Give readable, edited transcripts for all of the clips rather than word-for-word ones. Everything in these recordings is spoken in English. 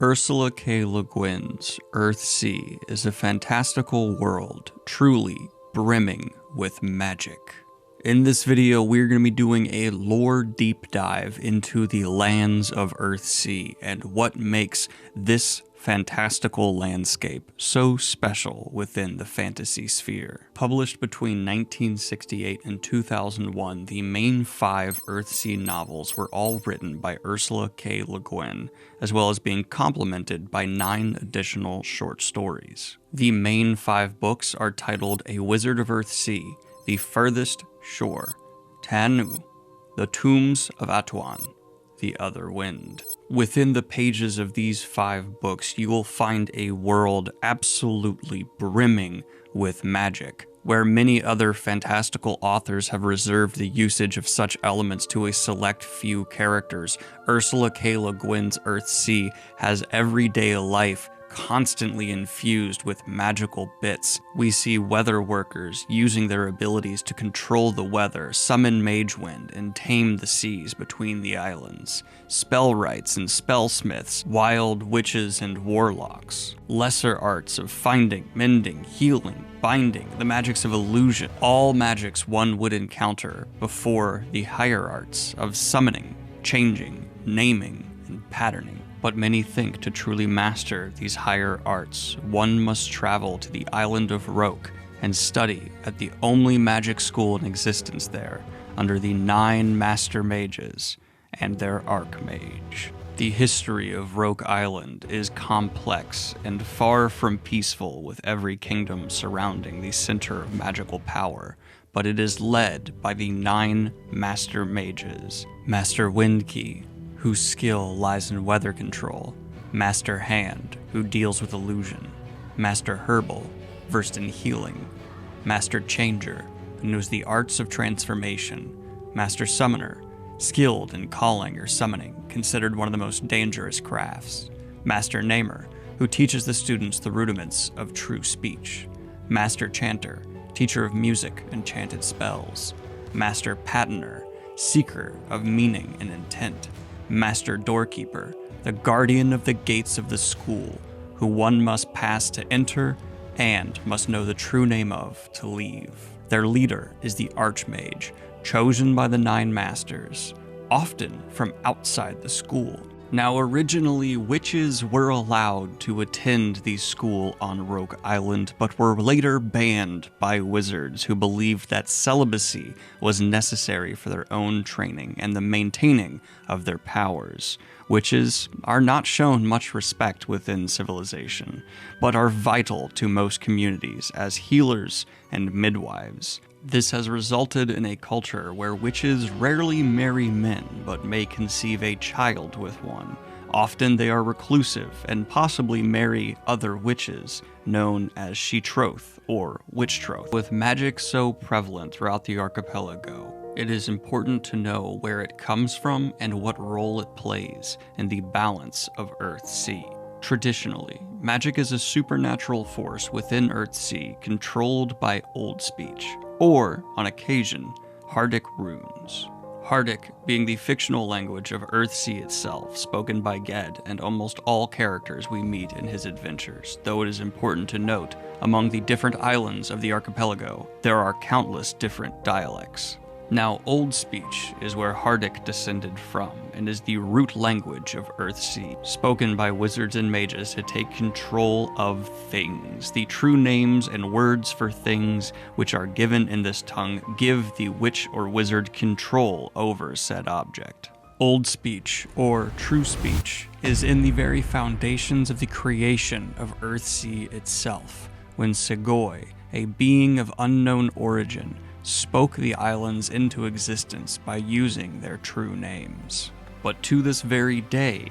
Ursula K. Le Guin's Earthsea is a fantastical world, truly brimming with magic. In this video, we're going to be doing a lore deep dive into the lands of Earthsea and what makes this fantastical landscape so special within the fantasy sphere. Published between 1968 and 2001, the main 5 Earthsea novels were all written by Ursula K. Le Guin, as well as being complemented by 9 additional short stories. The main 5 books are titled A Wizard of Earthsea, The Furthest Shore, Tanu, The Tombs of Atuan, The Other Wind. Within the pages of these 5 books, you will find a world absolutely brimming with magic, where many other fantastical authors have reserved the usage of such elements to a select few characters. Ursula K. Le Guin's Earthsea has everyday life constantly infused with magical bits. We see weather workers using their abilities to control the weather, summon mage wind, and tame the seas between the islands. Spellwrights and spellsmiths, wild witches and warlocks. Lesser arts of finding, mending, healing, binding, the magics of illusion. All magics one would encounter before the higher arts of summoning, changing, naming, and patterning. But many think to truly master these higher arts, one must travel to the island of Roke and study at the only magic school in existence there, under the 9 master mages and their archmage. The history of Roke Island is complex and far from peaceful, with every kingdom surrounding the center of magical power, but it is led by the 9 master mages. Master Windkey, whose skill lies in weather control. Master Hand, who deals with illusion. Master Herbal, versed in healing. Master Changer, who knows the arts of transformation. Master Summoner, skilled in calling or summoning, considered one of the most dangerous crafts. Master Namer, who teaches the students the rudiments of true speech. Master Chanter, teacher of music and chanted spells. Master Pattiner, seeker of meaning and intent. Master Doorkeeper, the guardian of the gates of the school, who one must pass to enter and must know the true name of to leave. Their leader is the Archmage, chosen by the 9 masters, often from outside the school. Now, originally, witches were allowed to attend the school on Roke Island, but were later banned by wizards who believed that celibacy was necessary for their own training and the maintaining of their powers. Witches are not shown much respect within civilization, but are vital to most communities as healers and midwives. This has resulted in a culture where witches rarely marry men, but may conceive a child with one. Often they are reclusive and possibly marry other witches, known as she-troth or witch-troth. With magic so prevalent throughout the archipelago, it is important to know where it comes from and what role it plays in the balance of Earthsea. Traditionally, magic is a supernatural force within Earthsea controlled by Old Speech, or, on occasion, Hardic runes. Hardic being the fictional language of Earthsea itself, spoken by Ged and almost all characters we meet in his adventures, though it is important to note, among the different islands of the archipelago, there are countless different dialects. Now, Old Speech is where Hardic descended from, and is the root language of Earthsea, spoken by wizards and mages to take control of things. The true names and words for things which are given in this tongue give the witch or wizard control over said object. Old Speech, or True Speech, is in the very foundations of the creation of Earthsea itself, when Segoi, a being of unknown origin, spoke the islands into existence by using their true names. But to this very day,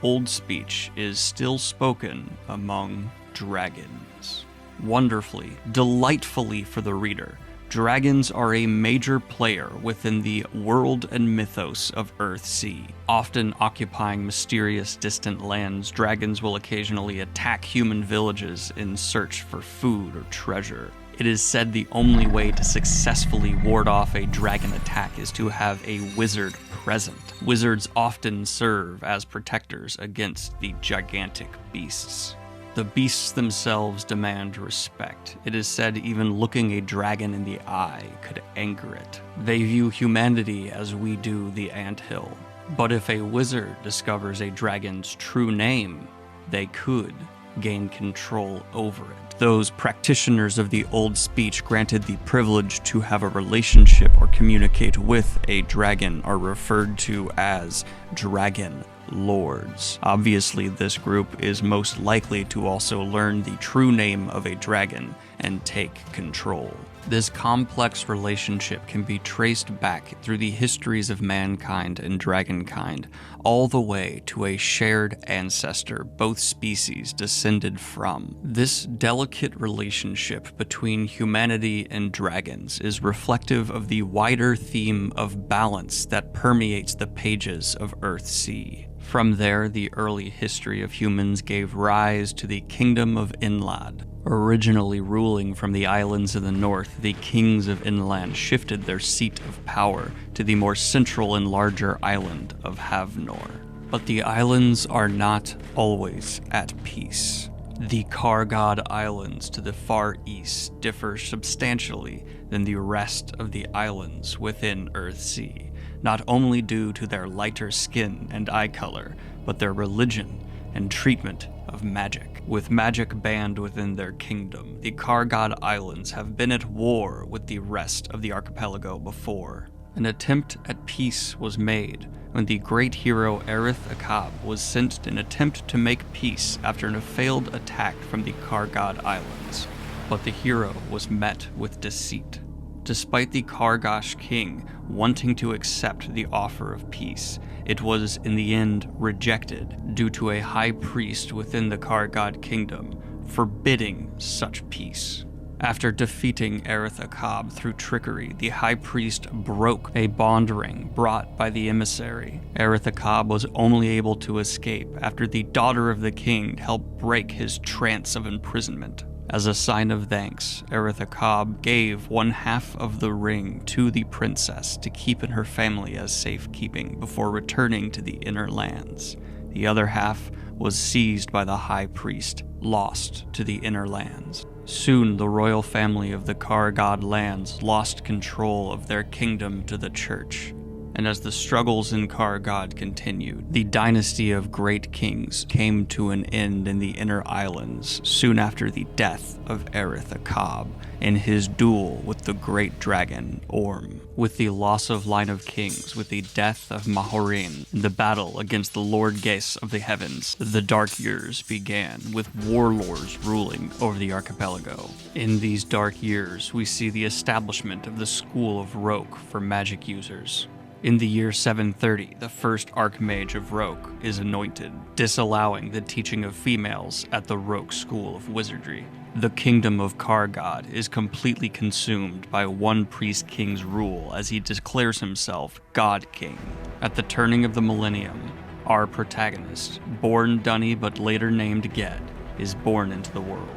Old Speech is still spoken among dragons. Wonderfully, delightfully for the reader, dragons are a major player within the world and mythos of Earthsea. Often occupying mysterious distant lands, dragons will occasionally attack human villages in search for food or treasure. It is said the only way to successfully ward off a dragon attack is to have a wizard present. Wizards often serve as protectors against the gigantic beasts. The beasts themselves demand respect. It is said even looking a dragon in the eye could anger it. They view humanity as we do the anthill. But if a wizard discovers a dragon's true name, they could gain control over it. Those practitioners of the old speech granted the privilege to have a relationship or communicate with a dragon are referred to as dragon lords. Obviously, this group is most likely to also learn the true name of a dragon and take control. This complex relationship can be traced back through the histories of mankind and dragonkind, all the way to a shared ancestor both species descended from. This delicate relationship between humanity and dragons is reflective of the wider theme of balance that permeates the pages of Earthsea. From there, the early history of humans gave rise to the Kingdom of Inland. Originally ruling from the islands in the north, the kings of Inland shifted their seat of power to the more central and larger island of Havnor. But the islands are not always at peace. The Kargod Islands to the far east differ substantially than the rest of the islands within Earthsea, not only due to their lighter skin and eye color, but their religion and treatment of magic. With magic banned within their kingdom, the Kargod Islands have been at war with the rest of the archipelago before. An attempt at peace was made when the great hero Akab was sent in an attempt to make peace after a failed attack from the Kargod Islands. But the hero was met with deceit. Despite the Kargosh king wanting to accept the offer of peace, it was in the end rejected due to a high priest within the Kargod kingdom forbidding such peace. After defeating Akab through trickery, the high priest broke a bond ring brought by the emissary. Akab was only able to escape after the daughter of the king helped break his trance of imprisonment. As a sign of thanks, Akab gave one half of the ring to the princess to keep in her family as safekeeping before returning to the inner lands. The other half was seized by the high priest, lost to the inner lands. Soon the royal family of the Kargod lands lost control of their kingdom to the church. And as the struggles in Kargod continued, the dynasty of great kings came to an end in the inner islands soon after the death of Akab in his duel with the great dragon Orm. With the loss of line of kings, with the death of Mahorin, and the battle against the Lord Gase of the heavens, the dark years began, with warlords ruling over the archipelago. In these dark years, we see the establishment of the School of Roke for magic users. In the year 730, the first Archmage of Roke is anointed, disallowing the teaching of females at the Roke School of Wizardry. The kingdom of Kargod is completely consumed by one priest king's rule as he declares himself God King. At the turning of the millennium, our protagonist, born Dunny but later named Ged, is born into the world.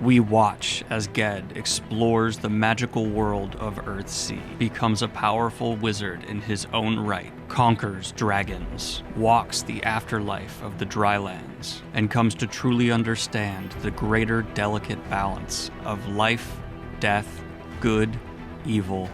We watch as Ged explores the magical world of Earthsea, becomes a powerful wizard in his own right, conquers dragons, walks the afterlife of the drylands, and comes to truly understand the greater delicate balance of life, death, good, evil,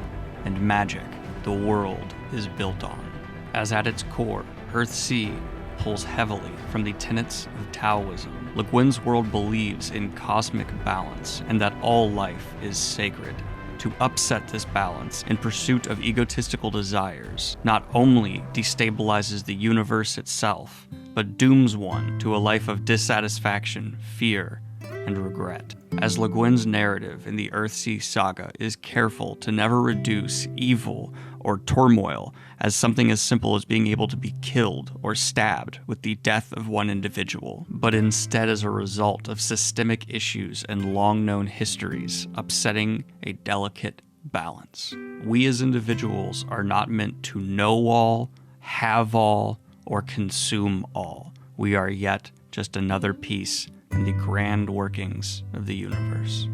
and magic the world is built on. As at its core, Earthsea pulls heavily from the tenets of Taoism. Le Guin's world believes in cosmic balance and that all life is sacred. To upset this balance in pursuit of egotistical desires not only destabilizes the universe itself, but dooms one to a life of dissatisfaction, fear, and regret. As Le Guin's narrative in the Earthsea saga is careful to never reduce evil or turmoil as something as simple as being able to be killed or stabbed with the death of one individual, but instead as a result of systemic issues and long-known histories upsetting a delicate balance. We as individuals are not meant to know all, have all, or consume all. We are yet just another piece in the grand workings of the universe.